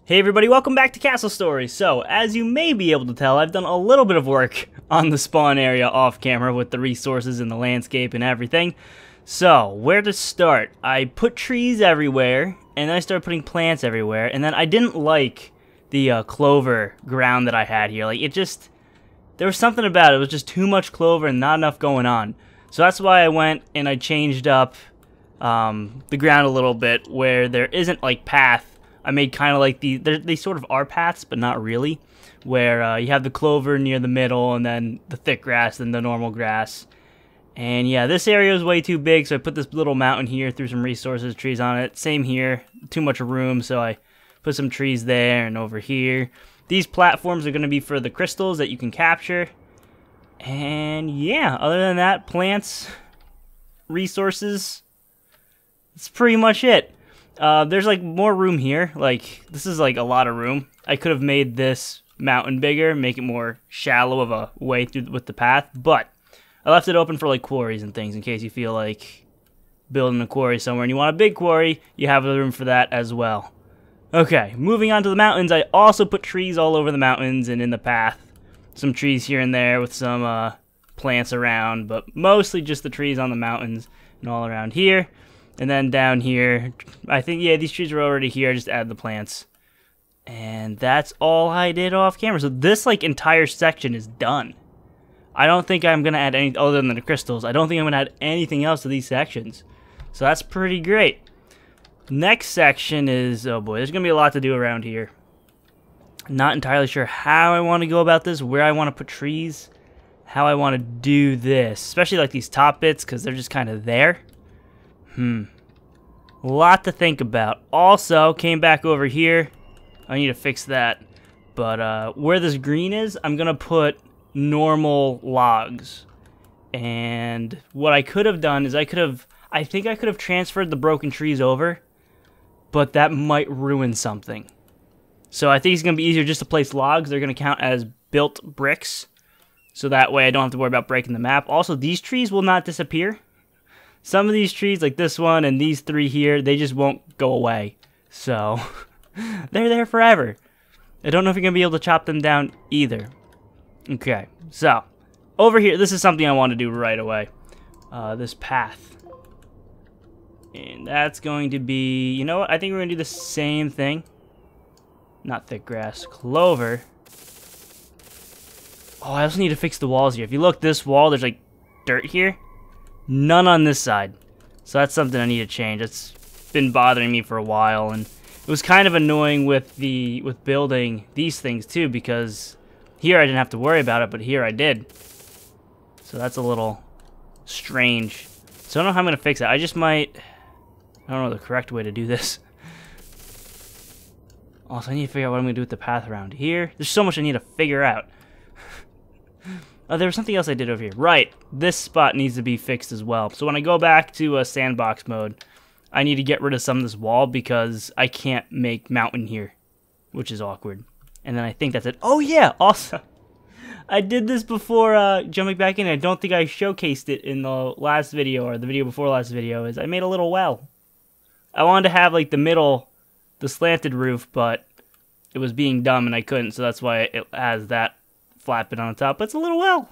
Hey everybody, welcome back to Castle Stories. So, as you may be able to tell, I've done a little bit of work on the spawn area off camera with the resources and the landscape and everything. So, where to start? I put trees everywhere, and then I started putting plants everywhere, and then I didn't like the clover ground that I had here. Like, there was something about it. It was just too much clover and not enough going on. So that's why I went and I changed up the ground a little bit where there isn't like path. I made kind of like they sort of are paths, but not really, where you have the clover near the middle and then the thick grass and the normal grass. And yeah, this area is way too big, so I put this little mountain here, threw some resources, trees on it. Same here, too much room, so I put some trees there and over here. These platforms are going to be for the crystals that you can capture. And yeah, other than that, plants, resources, that's pretty much it. There's like more room here. Like, this is like a lot of room. I could have made this mountain bigger, make it more shallow of a way through with the path, but I left it open for like quarries and things in case you feel like building a quarry somewhere and you want a big quarry, you have the room for that as well. Okay, moving on to the mountains, I also put trees all over the mountains and in the path. Some trees here and there with some plants around, but mostly just the trees on the mountains and all around here. And then down here, I think, yeah, these trees were already here. I just added the plants. And that's all I did off camera. So this, like, entire section is done. I don't think I'm going to add any, other than the crystals, I don't think I'm going to add anything else to these sections. So that's pretty great. Next section is, oh boy, there's going to be a lot to do around here. Not entirely sure how I want to go about this, where I want to put trees, how I want to do this. Especially, like, these top bits, because they're just kind of there. A lot to think about. Also, came back over here. I need to fix that. But where this green is, I'm going to put normal logs. And what I could have done is I think I could have transferred the broken trees over, but that might ruin something. So I think it's going to be easier just to place logs. They're going to count as built bricks. So that way I don't have to worry about breaking the map. Also, these trees will not disappear. Some of these trees, like this one and these three here, they just won't go away. So, they're there forever. I don't know if you're going to be able to chop them down either. Okay, so, over here, this is something I want to do right away. This path. And that's going to be, you know what, I think we're going to do the same thing. Not thick grass, clover. Oh, I also need to fix the walls here. If you look this wall, there's like dirt here. None on this side. So that's something I need to change. It's been bothering me for a while, and it was kind of annoying with building these things too, because here I didn't have to worry about it, but here I did. So that's a little strange. So I don't know how I'm gonna fix it. I don't know the correct way to do this. Also, I need to figure out what I'm gonna do with the path around here. There's so much I need to figure out. Oh, there was something else I did over here. Right, this spot needs to be fixed as well. So when I go back to sandbox mode, I need to get rid of some of this wall because I can't make mountain here, which is awkward. And then I think that's it. Oh yeah, also, I did this before jumping back in. I don't think I showcased it in the last video or the video before last video. Is I made a little well. I wanted to have like the slanted roof, but it was being dumb and I couldn't, so that's why it has that flat bit on the top, but it's a little well.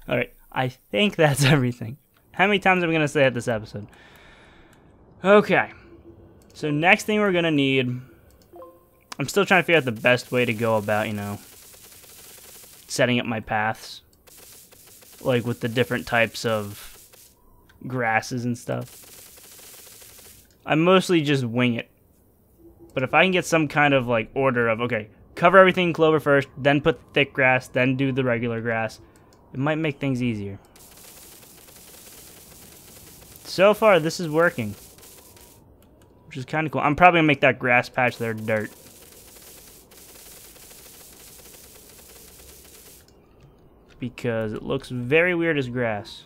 Alright, I think that's everything. How many times am I going to say it this episode? Okay, so next thing we're going to need, I'm still trying to figure out the best way to go about, you know, setting up my paths, like with the different types of grasses and stuff. I mostly just wing it, but if I can get some kind of like order of, okay, cover everything in clover first, then put thick grass, then do the regular grass. It might make things easier. So far, this is working, which is kind of cool. I'm probably going to make that grass patch there dirt. Because it looks very weird as grass.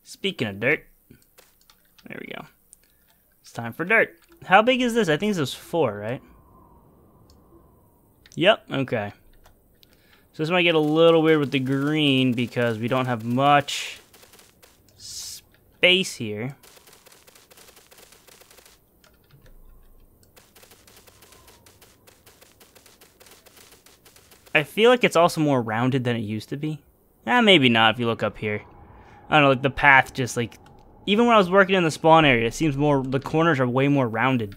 Speaking of dirt, there we go. It's time for dirt. How big is this? I think this is 4, right? Yep, okay. So this might get a little weird with the green because we don't have much space here. I feel like it's also more rounded than it used to be. Maybe not if you look up here. I don't know, like the path just like... Even when I was working in the spawn area, it seems more... The corners are way more rounded.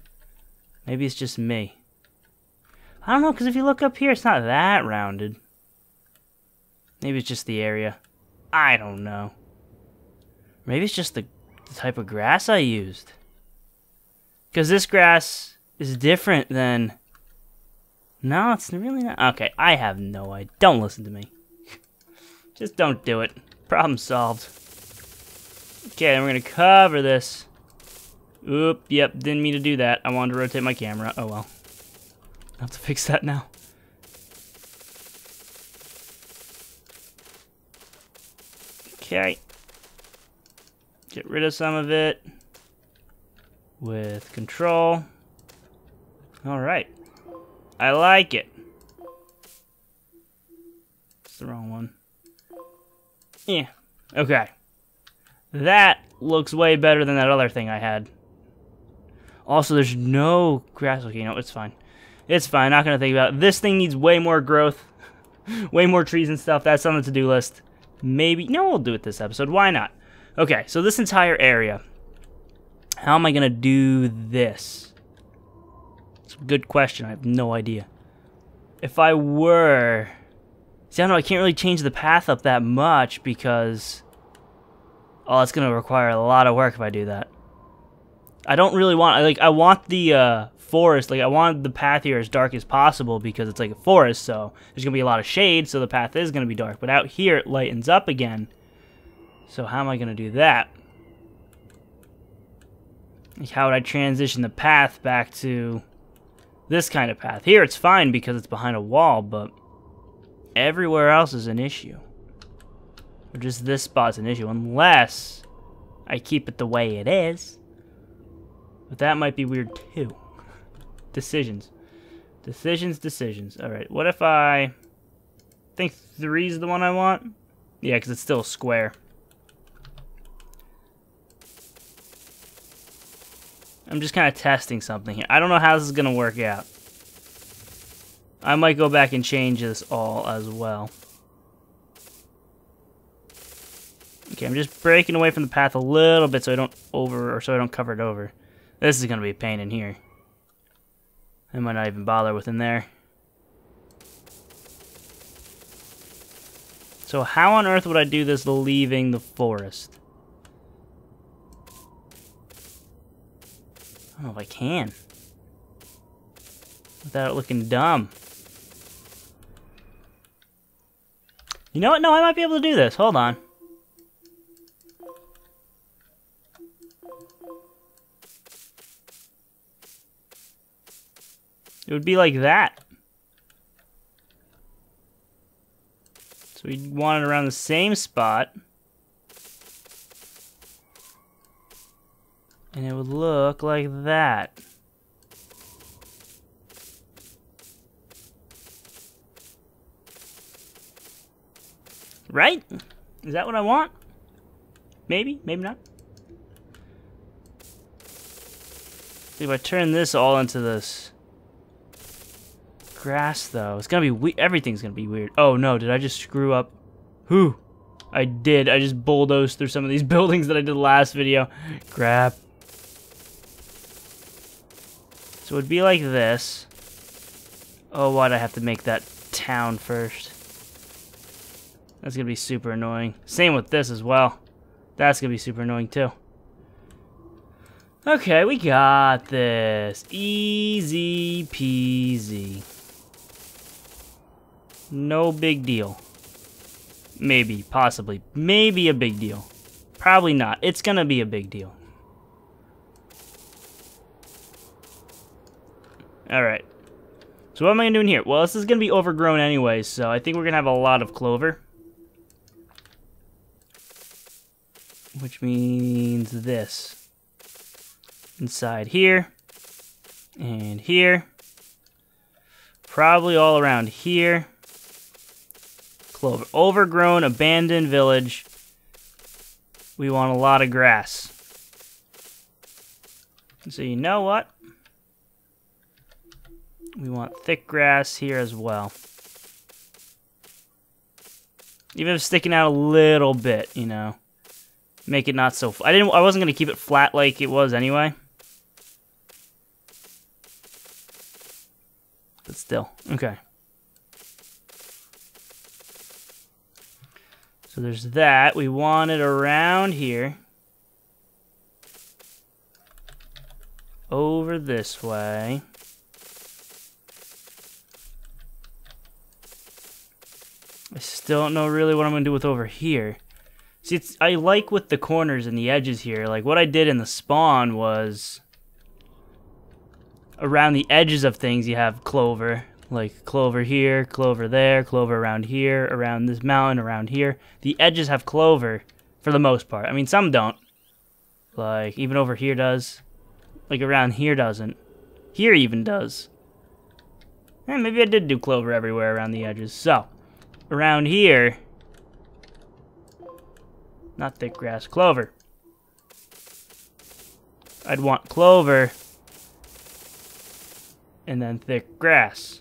Maybe it's just me. I don't know, because if you look up here, it's not that rounded. Maybe it's just the area. I don't know. Maybe it's just the type of grass I used. Because this grass is different than... No, it's really not. Okay, I have no idea. Don't listen to me. Just don't do it. Problem solved. Okay, then we're going to cover this. Oop, yep, didn't mean to do that. I wanted to rotate my camera. Oh well. I have to fix that now. Okay. Get rid of some of it. With control. Alright. I like it. It's the wrong one. Yeah. Okay. That looks way better than that other thing I had. Also, there's no grass. Okay, no, it's fine. It's fine. Not going to think about it. This thing needs way more growth. Way more trees and stuff. That's on the to-do list. Maybe. No, we'll do it this episode. Why not? Okay, so this entire area. How am I going to do this? It's a good question. I have no idea. If I were... See, I don't know. I can't really change the path up that much because... Oh, it's going to require a lot of work if I do that. I don't really want... I want the forest... Like, I want the path here as dark as possible because it's like a forest, so there's going to be a lot of shade, so the path is going to be dark. But out here, it lightens up again. So how am I going to do that? Like, how would I transition the path back to this kind of path? Here, it's fine because it's behind a wall, but everywhere else is an issue. Or just this spot's an issue, unless I keep it the way it is. But that might be weird too. Decisions. Decisions. Alright, what if I think 3 is the one I want? Yeah, because it's still a square. I'm just kind of testing something here. I don't know how this is going to work out. I might go back and change this all as well. Okay, I'm just breaking away from the path a little bit so I don't cover it over. This is going to be a pain in here. I might not even bother with in there. So how on earth would I do this leaving the forest? I don't know if I can. Without it looking dumb. You know what? No, I might be able to do this. Hold on. It would be like that. So we want it around the same spot. And it would look like that. Right? Is that what I want? Maybe, maybe not. If I turn this all into this grass, though, it's gonna be everything's gonna be weird. Oh no, did I just screw up? Whew. I did. I just bulldozed through some of these buildings that I did last video. Crap. So it would be like this. Oh, why'd I have to make that town first? That's gonna be super annoying. Same with this as well. That's gonna be super annoying too. Okay, we got this. Easy peasy. No big deal. Maybe, possibly. Maybe a big deal. Probably not. It's gonna be a big deal. Alright. So what am I gonna do in here? Well, this is gonna be overgrown anyway, so I think we're gonna have a lot of clover. Which means this. Inside here. And here. Probably all around here. Clover. Overgrown, abandoned village. We want a lot of grass. So you know what? We want thick grass here as well. Even if it's sticking out a little bit, you know. Make it not so... I wasn't going to keep it flat like it was anyway. But still. Okay. So there's that. We want it around here. Over this way. I still don't know really what I'm going to do with over here. See, I like with the corners and the edges here. Like, what I did in the spawn was... around the edges of things, you have clover. Like, clover here, clover there, clover around here, around this mountain, around here. The edges have clover, for the most part. I mean, some don't. Like, even over here does. Like, around here doesn't. Here even does. And maybe I did do clover everywhere around the edges. So... around here, not thick grass, clover. I'd want clover and then thick grass.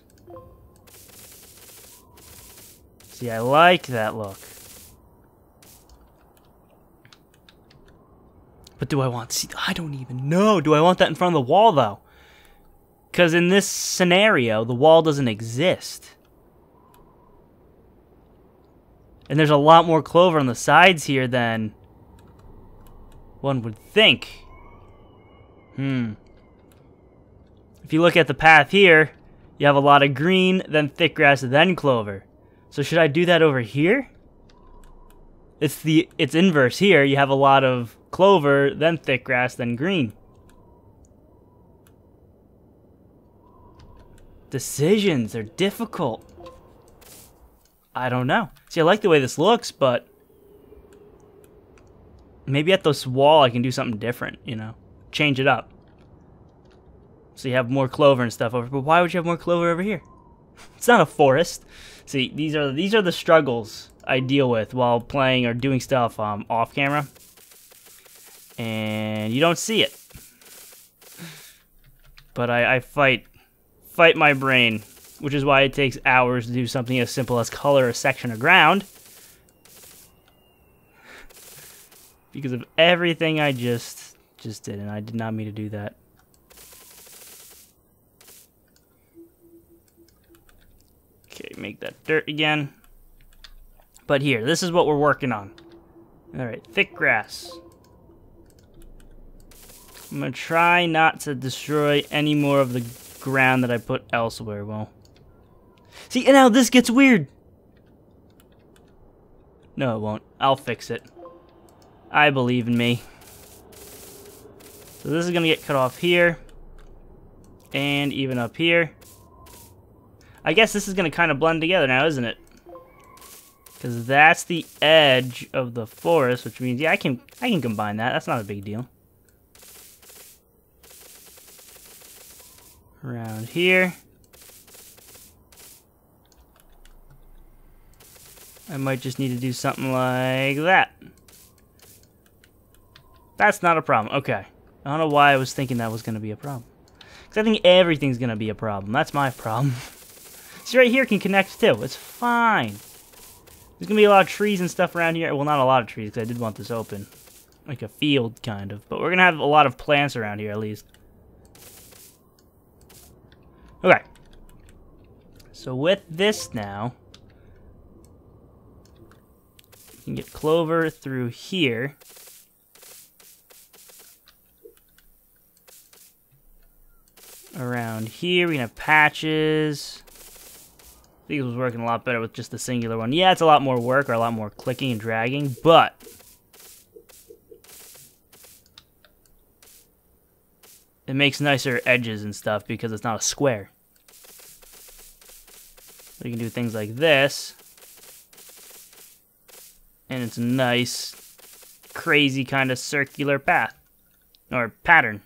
See, I like that look. But do I want, see, I don't even know. Do I want that in front of the wall though? Because in this scenario, the wall doesn't exist. And there's a lot more clover on the sides here than one would think. If you look at the path here, you have a lot of green, then thick grass, then clover. So should I do that over here? It's inverse here. You have a lot of clover, then thick grass, then green. Decisions are difficult. I don't know. See, I like the way this looks, but maybe at this wall I can do something different, you know? Change it up. So you have more clover and stuff over, but why would you have more clover over here? It's not a forest. See, these are the struggles I deal with while playing or doing stuff off camera. And you don't see it. But I fight my brain. Which is why it takes hours to do something as simple as color a section of ground. Because of everything I just did, and I did not mean to do that. Okay, make that dirt again. But here, this is what we're working on. Alright, thick grass. I'm going to try not to destroy any more of the ground that I put elsewhere. Well... see, and now this gets weird. No, it won't. I'll fix it. I believe in me. So this is going to get cut off here. And even up here. I guess this is going to kind of blend together now, isn't it? Because that's the edge of the forest, which means, yeah, I can combine that. That's not a big deal. Around here. I might just need to do something like that. That's not a problem. Okay. I don't know why I was thinking that was going to be a problem. Because I think everything's going to be a problem. That's my problem. See, right here can connect too. It's fine. There's going to be a lot of trees and stuff around here. Well, not a lot of trees, because I did want this open. Like a field, kind of. But we're going to have a lot of plants around here, at least. Okay. So with this now... you can get clover through here. Around here, we can have patches. I think it was working a lot better with just the singular one. Yeah, it's a lot more work, or a lot more clicking and dragging, but... it makes nicer edges and stuff because it's not a square. We can do things like this. And it's a nice, crazy kind of circular path. Or pattern.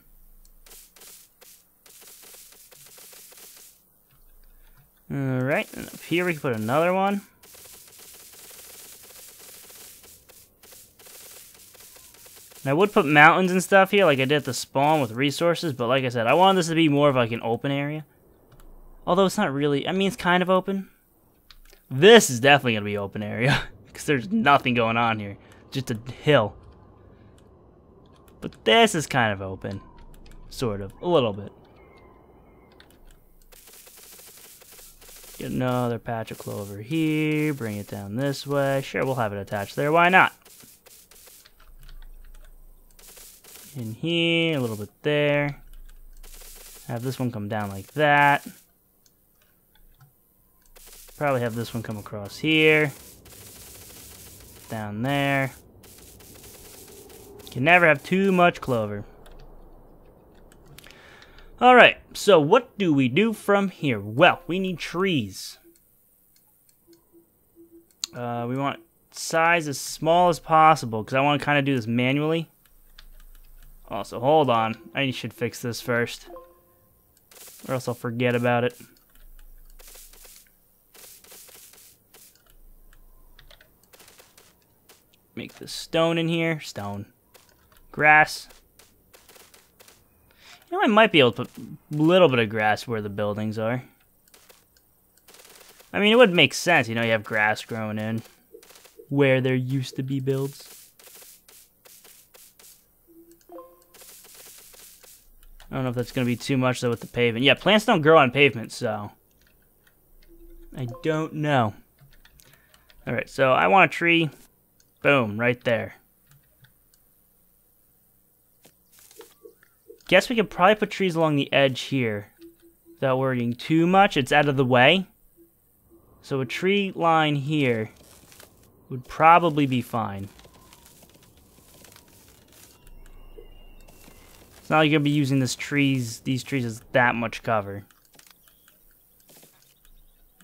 Alright, and up here we can put another one. And I would put mountains and stuff here like I did at the spawn with resources, but like I said, I wanted this to be more of like an open area. Although it's not really, I mean it's kind of open. This is definitely going to be open area. because there's nothing going on here. Just a hill. But this is kind of open. Sort of. A little bit. Get another patch of clover here. Bring it down this way. Sure, we'll have it attached there. Why not? In here, a little bit there. Have this one come down like that. Probably have this one come across here. Down there. Can never have too much clover. Alright, so what do we do from here? Well, we need trees. We want size as small as possible, because I want to kind of do this manually. Also, hold on. I should fix this first, or else I'll forget about it. Make this stone in here. Stone. Grass. You know, I might be able to put a little bit of grass where the buildings are. I mean, it would make sense. You know, you have grass growing in where there used to be builds. I don't know if that's going to be too much, though, with the pavement. Yeah, plants don't grow on pavement, so I don't know. Alright, so I want a tree. Boom, right there. Guess we could probably put trees along the edge here without worrying too much. It's out of the way. So a tree line here would probably be fine. It's not like you're going to be using these trees as that much cover.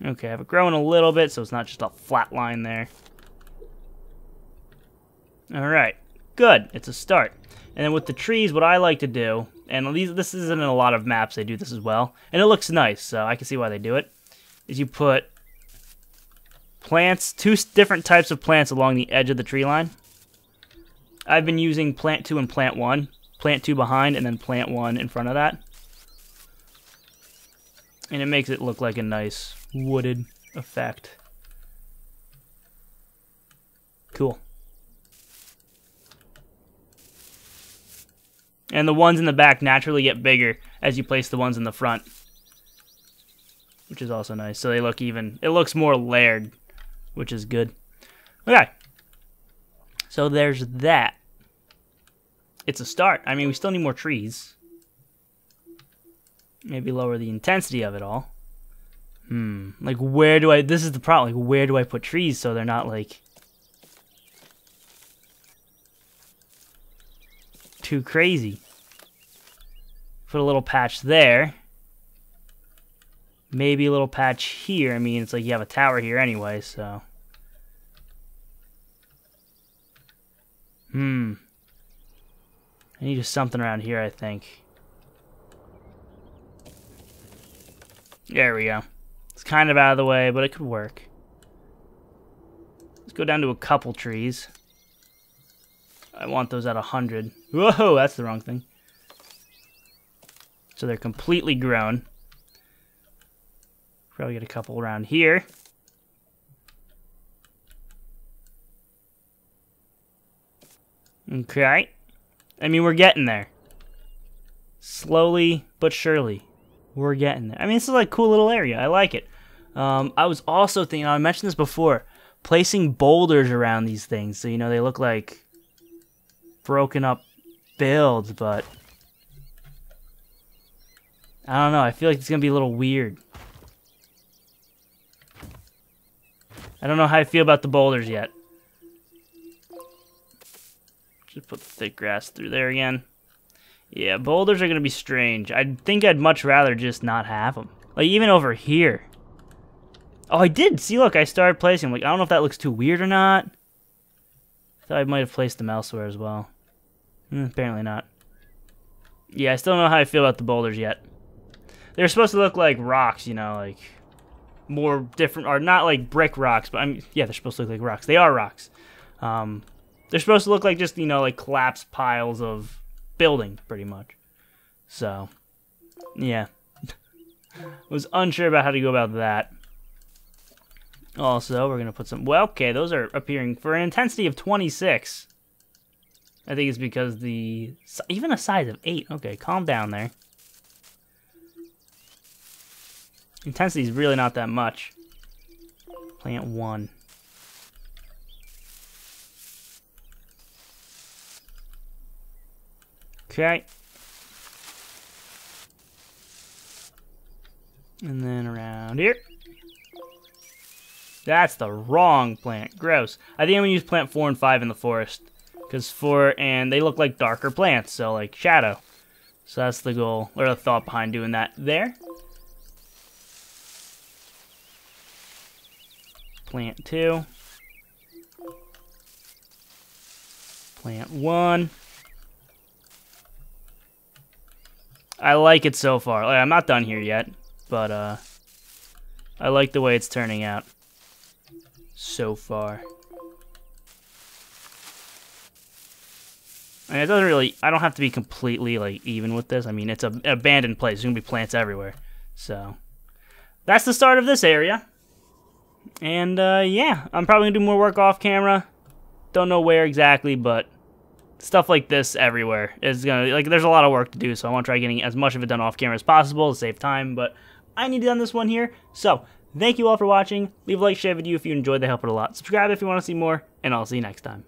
Okay, I have it growing a little bit so it's not just a flat line there. Alright, good. It's a start. And then with the trees, what I like to do, and this isn't in a lot of maps, they do this as well, and it looks nice, so I can see why they do it, is you put plants, two different types of plants along the edge of the tree line. I've been using plant 2 and plant 1, plant 2 behind, and then plant 1 in front of that. And it makes it look like a nice wooded effect. Cool. And the ones in the back naturally get bigger as you place the ones in the front, which is also nice. So they look even, it looks more layered, which is good. Okay. So there's that. It's a start. I mean, we still need more trees. Maybe lower the intensity of it all. Like where do I, this is the problem, like where do I put trees so they're not like too crazy? Put a little patch there. Maybe a little patch here. I mean, it's like you have a tower here anyway, so. I need just something around here, I think. There we go. It's kind of out of the way, but it could work. Let's go down to a couple trees. I want those at 100. Whoa, that's the wrong thing. So they're completely grown. Probably get a couple around here. Okay. I mean, we're getting there. Slowly but surely. We're getting there. I mean, this is like a cool little area. I like it. I was also thinking, I mentioned this before, placing boulders around these things. So, you know, they look like broken up builds, but I don't know. I feel like it's going to be a little weird. I don't know how I feel about the boulders yet. Just put the thick grass through there again. Yeah, boulders are going to be strange. I think I'd much rather just not have them. Like, even over here. Oh, I did. See, look, I started placing them. Like, I don't know if that looks too weird or not. I thought I might have placed them elsewhere as well. Apparently not. Yeah, I still don't know how I feel about the boulders yet. They're supposed to look like rocks, you know, like more different, or not like brick rocks, but yeah, they're supposed to look like rocks. They are rocks. They're supposed to look like just, you know, like collapsed piles of building, pretty much. So, yeah. Was unsure about how to go about that. Also, we're going to put some... Well, okay, those are appearing for an intensity of 26. I think it's because the... Even a size of 8. Okay, calm down there. Intensity is really not that much. Plant 1. Okay. And then around here. That's the wrong plant. Gross. I think I'm going to use plant 4 and 5 in the forest. Because 4 and they look like darker plants, so like shadow. So that's the goal, or the thought behind doing that there. Plant 2. Plant 1. I like it so far. Like, I'm not done here yet, but I like the way it's turning out so far. And it doesn't really, I don't have to be completely like even with this. I mean, it's an abandoned place. There's going to be plants everywhere. So that's the start of this area. And yeah, I'm probably going to do more work off camera. Don't know where exactly, but stuff like this everywhere is going to, like, there's a lot of work to do. So I want to try getting as much of it done off camera as possible to save time. But I need to done this one here. So thank you all for watching. Leave a like, share a video if you enjoyed. They help it a lot. Subscribe if you want to see more. And I'll see you next time.